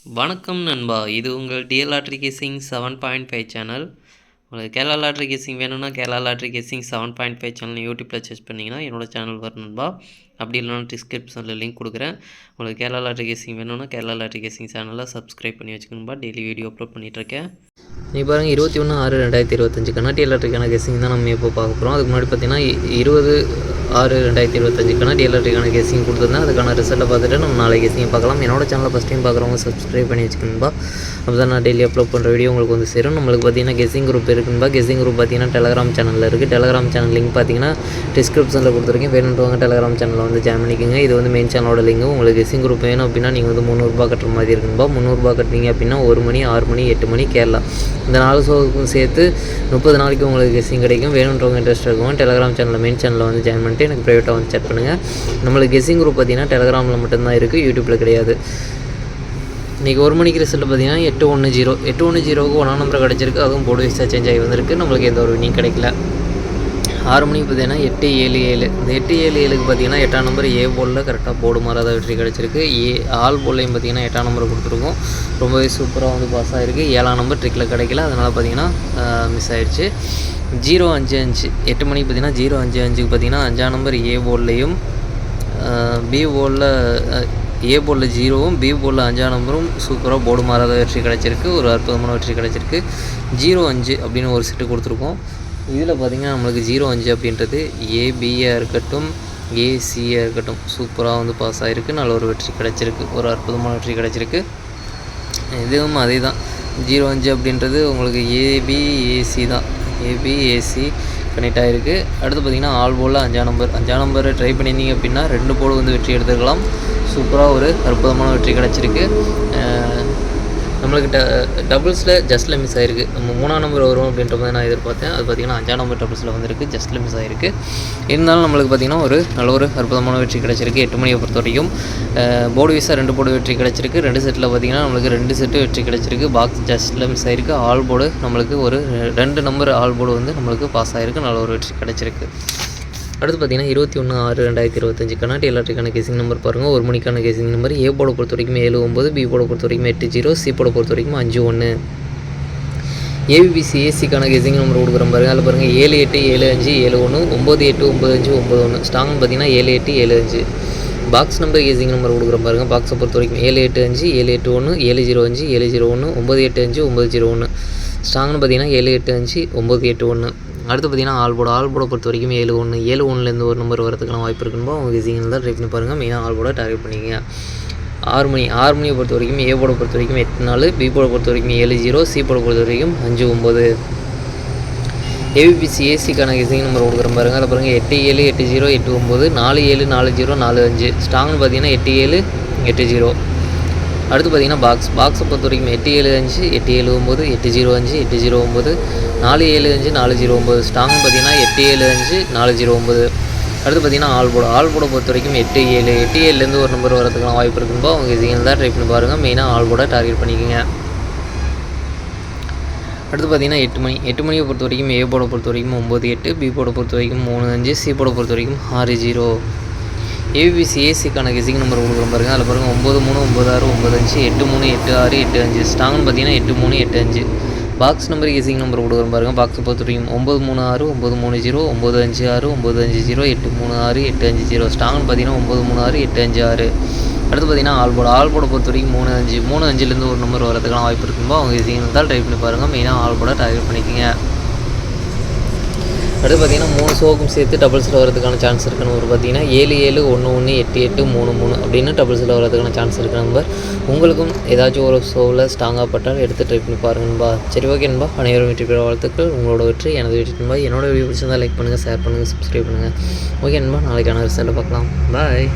வணக்கம் நண்பா, இது உங்கள் டிஎல் லாட்ரி கேசிங் 7.5 சேனல். உங்களுக்கு கேரளா லாட்ரி கேசிங் வேணும்னா கேரளா லாட்ரி கேசிங் 7.5 சேனல் யூடியூப்பில் சர்ச் பண்ணிங்கன்னா என்னோட சேனல் வரும் நண்பா. அப்படி இல்லைனா டிஸ்கிரிப்ஷனில் லிங்க் கொடுக்குறேன். உங்களுக்கு கேரளா லாட்ரி கேசிங் வேணும்னா கேரளா லாட்ரி கேசிங் சேனலை சப்ஸ்கிரைப் பண்ணி வச்சுக்கணும்பா. டெய்லி வீடியோ அப்லோட் பண்ணிகிட்ருக்கேன். நீ பாருங்கள் 21/6/2025 கர்நாடக லாட்ரிக்கான கெஸிங் தான் நம்ம இப்போ பார்க்க போகிறோம். அதுக்கு முன்னாடி பார்த்தீங்கன்னா 20/6/2025 கர்நாடக லாட்ரிக்கான கெஸிங் கொடுத்துருந்தேன். அதுக்கான ரிசல்ட்டை பார்த்துட்டு நம்ம நாளைக்கு கெஸிங் பார்க்கலாம். என்னோட சேனலை ஃபஸ்ட் டைம் பார்க்குறவங்க சப்ஸ்கிரைப் பண்ணி வச்சுக்கணும்பா. அப்போ தான் நான் டெய்லி அப்லோட் பண்ணுற வீடியோ உங்களுக்கு வந்து சேரும். நம்மளுக்கு பார்த்தீங்கன்னா கெஸிங் குரூப் இருக்குன்பா. கெஸிங் குரூப் பார்த்தீங்கன்னா டெலகிராம் சேனலில் இருக்குது. டெலகிராம் சேனல் லிங்க் பார்த்தீங்கன்னா டிஸ்கிரிப்ஷனில் கொடுத்துருக்கேன். வேணுன்றவங்க டெலகிராம் சேனலில் வந்து ஜாயின் பண்ணிக்கோங்க. இது வந்து மெயின் சேனலோட லிங்க். உங்களுக்கு கெஸிங் குரூப் வேணும் அப்படின்னா நீங்கள் வந்து 300 கட்டுற மாதிரி இருக்குன்பா. 300 கட்டுறீங்க அப்படின்னா 1 மணி 6 மணி 8 மணி கேரளா இந்த 4 ஷோவுக்கும் சேர்த்து 30 நாளைக்கு உங்களுக்கு கெஸிங் கிடைக்கும். வேணுன்றவங்க இன்ட்ரெஸ்ட் இருக்கும் டெலகிராம் சேனலில் மெயின் சேனலில் வந்து ஜாயின் பண்ணிட்டு எனக்கு ப்ரைவேட்டாக வந்து செக் பண்ணுங்கள். நம்மளுக்கு கெஸிங் குரூப் பார்த்தீங்கன்னா டெலகிராமில் மட்டும்தான் இருக்குது, யூடியூப்பில் கிடையாது. இன்றைக்கி 1 மணிக்கு ரிசல்ட் பார்த்தீங்கன்னா 810க்கு 1 நம்பர் கிடச்சிருக்கு. அதுவும் போர்டு வைஸாக சேஞ்ச் ஆகி வந்திருக்கு. நம்மளுக்கு எந்த ஒரு வினிங் கிடைக்கல. 6 மணிக்கு பார்த்தீங்கன்னா 877. இந்த 877க்கு பார்த்தீங்கன்னா 8ஆம் நம்பர் ஏ போலில் கரெக்டாக போர்டு மாறாத வெற்றி கிடச்சிருக்கு. ஆல் போல்லையும் பார்த்தீங்கன்னா 8ஆம் நம்பர் கொடுத்துருக்கோம். ரொம்பவே சூப்பராக வந்து பாஸ் ஆகிருக்கு. 7ஆம் நம்பர் ட்ரிக்கில் கிடைக்கல, அதனால் பார்த்தீங்கன்னா மிஸ் ஆயிடுச்சு. 055 8 மணிக்கு பார்த்தீங்கன்னா 055க்கு பார்த்தீங்கன்னா 5ஆம் நம்பர் ஏ போல்லையும் பி போலில் ஏ போலில் 0வும் பி போலில் 5ஆம் நம்பரும் சூப்பராக போர்டு மாறாத வெற்றி கிடச்சிருக்கு. ஒரு அற்புதமான வெற்றி கிடச்சிருக்கு. 05 அப்படின்னு ஒரு செட்டு கொடுத்துருக்கோம். இதில் பார்த்திங்கன்னா நம்மளுக்கு 05 அப்படின்றது ஏபியாக இருக்கட்டும் ஏசியாக இருக்கட்டும் சூப்பராக வந்து பாஸ் ஆகிருக்கு. நல்ல ஒரு வெற்றி கிடச்சிருக்கு. ஒரு அற்புதமான வெற்றி கிடச்சிருக்கு. இதுவும் அதே தான். 05 அப்படின்றது உங்களுக்கு ஏபிஏசி தான். ஏபிஏசி கனெக்ட் ஆகிருக்கு. அடுத்து பார்த்திங்கன்னா ஆல் போலில் 5ஆம் நம்பர் ட்ரை பண்ணியிருந்தீங்க அப்படின்னா 2 போர்டு வந்து வெற்றி எடுத்துக்கலாம். சூப்பராக ஒரு அற்புதமான வெற்றி கிடச்சிருக்கு. நம்மளுக்கு டபுள்ஸில் ஜஸ்ட்டில் மிஸ் ஆகிருக்கு. நம்ம 3ஆம் நம்பர் வரும் அப்படின்ற மாதிரி நான் எதிர்பார்த்தேன். அது பார்த்திங்கன்னா 5ஆம் நம்பர் டபுள்ஸில் வந்துருக்கு, ஜஸ்ட்டில் மிஸ் ஆகிருக்கு. இருந்தாலும் நம்மளுக்கு பார்த்திங்கன்னா ஒரு நல்ல ஒரு அற்புதமான வெற்றி கிடச்சிருக்கு. 8 மணியை பொறுத்த வரைக்கும் போர்டு வைஸாக 2 போர்டு வெற்றி கிடச்சிருக்கு. 2 செட்டில் பார்த்திங்கன்னா நம்மளுக்கு 2 செட்டு வெற்றி கிடச்சிருக்கு. பாக்ஸ் ஜஸ்ட்டில் மிஸ் ஆகிருக்கு. ஆல் போர்டு நம்மளுக்கு ஒரு 2 நம்பர் ஆல் போர்டு வந்து நம்மளுக்கு பாஸ் ஆகிருக்கு. நல்ல ஒரு வெற்றி கிடச்சிருக்கு. அடுத்து பார்த்தீங்கன்னா 21/6/2025 கர்நாடக லாட்ரிக்கான கேசிங் நம்பர் பாருங்கள். 1 மணிக்கான கேசிங் நம்பர் ஏ போர்டை பொறுத்த வரைக்கும் 79, பி போர்டை பொறுத்த வரைக்கும் 80, சி போர்டை பொறுத்த வரைக்கும் 51. ஏபிபிசி ஏசிக்கான கேசிங் நம்பர் கொடுக்குறோம் பாருங்கள். அதில் பாருங்கள் 787571 989591. ஸ்டாங்னு பார்த்தீங்கன்னா 7875. பாக்ஸ் நம்பர் கேசிங் நம்பர் கொடுக்குறோம் பாருங்கள். பாக்ஸை பொறுத்த வரைக்கும் 785 781 705 701 985 901. ஸ்டாங்னு பார்த்தீங்கன்னா 785 981. அடுத்து பார்த்தீங்கன்னா ஆல் போர்டை பொறுத்த வரைக்கும் 71 71லேருந்து ஒரு நம்பர் வரதுக்கான வாய்ப்பு இருக்குன்னு உங்கள் கெஸிங்கில் தான் ட்ரை பண்ணி பாருங்கள். மெயினாக ஆல் போர்டை டார்கெட் பண்ணிங்க. 6 மணியை பொறுத்த வரைக்கும் ஏ போர்டை பொறுத்த வரைக்கும் 84, பி போர்டை பொறுத்த வரைக்கும் 70, சி போர்டை பொறுத்த வரைக்கும் 59. ஏபிபிசி ஏசிக்கான கெஸிங் நம்பர் கொடுக்குறோம் பாருங்கள். அதில் பாருங்கள் 87 80 89 47 40 45. ஸ்டாங்னு பார்த்தீங்கன்னா 87 80. அடுத்து பார்த்திங்கன்னா பாக்ஸை பொறுத்த வரைக்கும் 875 879 805 809 475 409. ஸ்டாங்னு பார்த்தீங்கன்னா 875 409. அடுத்து பார்த்திங்கன்னா ஆல் போர்டை பொறுத்த வரைக்கும் 87லேருந்து ஒரு நம்பர் வரதுக்கான வாய்ப்பு இருக்குன்பா. உங்கள் கெஸிங்கில் தான் ட்ரை பண்ணி பாருங்கள். மெயினாக ஆல் போர்டை டார்கெட் பண்ணிக்கோங்க. அடுத்து பார்த்திங்கன்னா 8 மணியை பொறுத்த வரைக்கும் ஏ போர்டை பொறுத்த வரைக்கும் 98, பி போர்டை பொறுத்த வரைக்கும் 35, சி போர்டை பொறுத்த வரைக்கும் 60. ஏபிபிசி ஏசிக்கான கெஸிங் நம்பர் கொடுக்குறோம் பாருங்கள். அதில் பாருங்கள் 93 96 95 83 86 85. ஸ்டாங்னு பார்த்தீங்கன்னா 83 85. பாக்ஸ் நம்பர் கெஸிங் நம்பர் கொடுக்குறோம் பாருங்கள். பாக்ஸை பொறுத்த வரைக்கும் 936 930 956 950 836 850. ஸ்டாங்னு பார்த்தீங்கன்னா 936 856. அடுத்து பார்த்தீங்கன்னா ஆல் போர்டை பொறுத்த வரைக்கும் 35லேருந்து ஒரு நம்பர் வரதுக்கான வாய்ப்பு இருக்கும்போது அவங்க கெஸிங் இருந்தால் ட்ரை பண்ணி பாருங்கள். மெயினாக ஆல் போர்டை டார்கெட் பண்ணிக்கோங்க. அடுத்து பார்த்திங்கன்னா 3 ஷோவுக்கும் சேர்த்து டபுள்ஸில் வரதுக்கான சான்ஸ் இருக்குது. நம்பர் பார்த்திங்கன்னா 77 11 88 33 அப்படின்னு டபுள்ஸில் வரதுக்கான சான்ஸ் இருக்குது. நம்பர் உங்களுக்கும் ஏதாச்சும் ஒரு ஷோவில் ஸ்ட்ராங்காக பட்டால் எடுத்து ட்ரை பண்ணி பாருங்கன்பா. சரி ஓகே நண்பா, அனைவரும் வெற்றி பெற வாழ்த்துக்கள். உங்களோட வெற்றி எனது வெற்றி நண்பா. என்னோட வீடியோ பிடிச்சிருந்தால் லைக் பண்ணுங்கள், ஷேர் பண்ணுங்கள், சப்ஸ்கிரைப் பண்ணுங்கள். ஓகே நண்பா, நாளைக்கான ரிசல்ட்டை பார்க்கலாம். பாய்.